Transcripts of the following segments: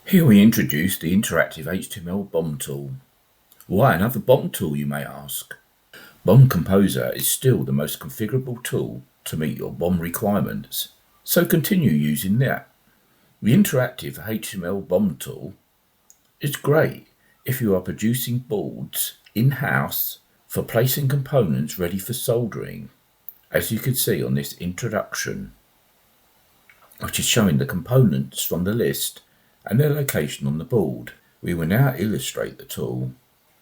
Here we introduce the Interactive HTML BOM tool. Why another BOM tool, you may ask? BOM Composer is still the most configurable tool to meet your BOM requirements, so continue using that. The Interactive HTML BOM tool is great if you are producing boards in-house for placing components ready for soldering, as you can see on this introduction, which is showing the components from the list and their location on the board. We will now illustrate the tool.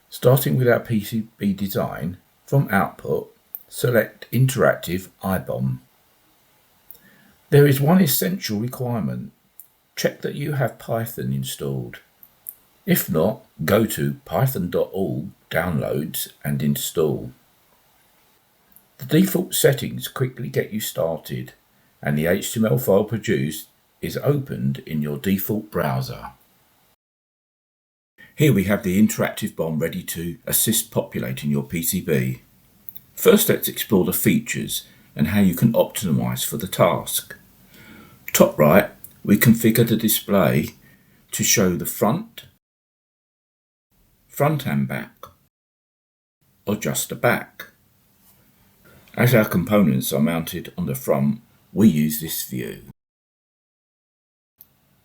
Starting with our PCB design, from Output, select Interactive IBOM. There is one essential requirement. Check that you have Python installed. If not, go to python.org, downloads and install. The default settings quickly get you started, and the HTML file produced is opened in your default browser. Here we have the Interactive BOM ready to assist populating your PCB. First, let's explore the features and how you can optimize for the task. Top right, we configure the display to show the front and back, or just the back. As our components are mounted on the front, we use this view.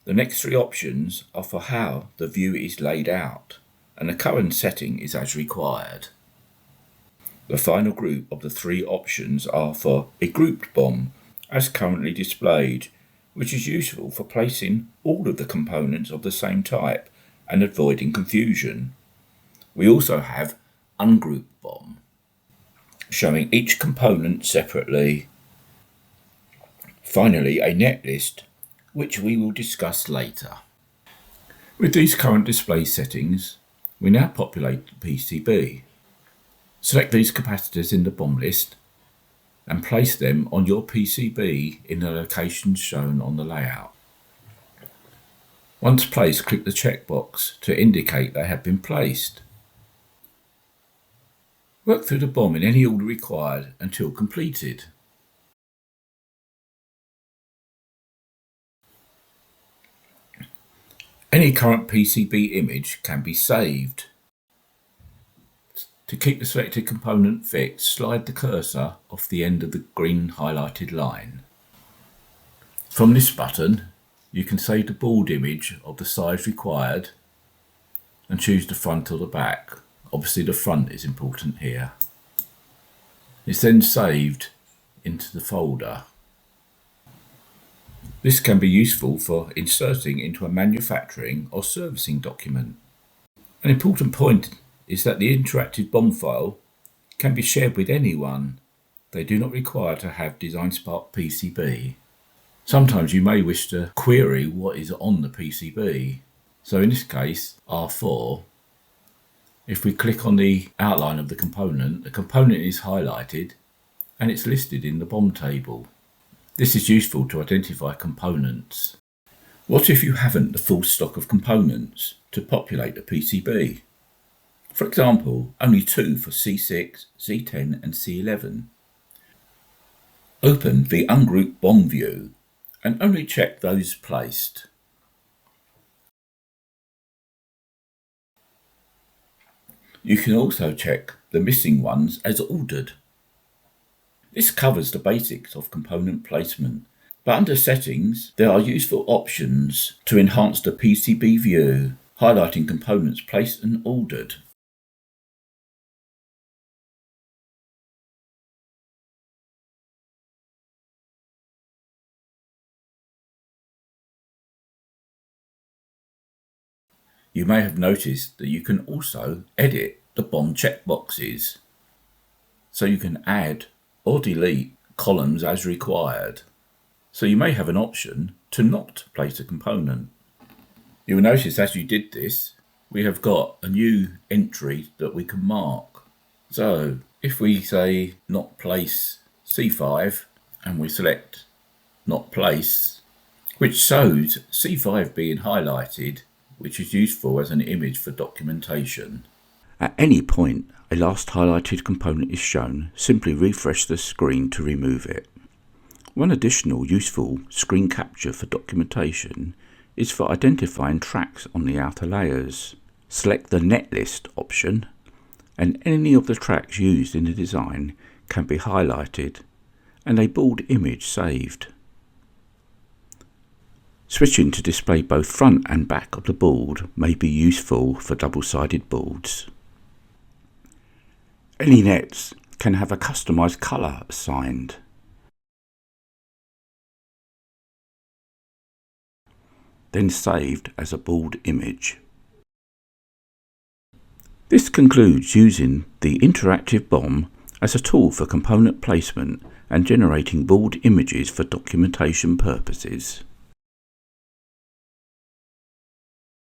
The next three options are for how the view is laid out, and the current setting is as required. The final group of the three options are for a grouped BOM, as currently displayed, which is useful for placing all of the components of the same type and avoiding confusion. We also have ungrouped BOM, showing each component separately. Finally, a netlist, which we will discuss later. With these current display settings, we now populate the PCB. Select these capacitors in the BOM list and place them on your PCB in the locations shown on the layout. Once placed, click the checkbox to indicate they have been placed. Work through the BOM in any order required until completed. Any current PCB image can be saved. To keep the selected component fixed, slide the cursor off the end of the green highlighted line. From this button, you can save the board image of the size required and choose the front or the back. Obviously the front is important here. It's then saved into the folder. This can be useful for inserting into a manufacturing or servicing document. An important point is that the Interactive BOM file can be shared with anyone. They do not require to have DesignSpark PCB. Sometimes you may wish to query what is on the PCB. So in this case, R4, if we click on the outline of the component is highlighted and it's listed in the BOM table. This is useful to identify components. What if you haven't the full stock of components to populate a PCB? For example, only two for C6, C10 and C11. Open the ungrouped BOM view and only check those placed. You can also check the missing ones as ordered. This covers the basics of component placement, but under Settings, there are useful options to enhance the PCB view, highlighting components placed and ordered. You may have noticed that you can also edit the BOM checkboxes, so you can add or delete columns as required. So you may have an option to not place a component. You will notice as you did this, we have got a new entry that we can mark. So if we say not place C5 and we select not place, which shows C5 being highlighted, which is useful as an image for documentation. At any point a last highlighted component is shown, simply refresh the screen to remove it. One additional useful screen capture for documentation is for identifying tracks on the outer layers. Select the Netlist option, and any of the tracks used in the design can be highlighted and a board image saved. Switching to display both front and back of the board may be useful for double-sided boards. Any nets can have a customized color assigned. Then saved as a board image. This concludes using the Interactive BOM as a tool for component placement and generating board images for documentation purposes.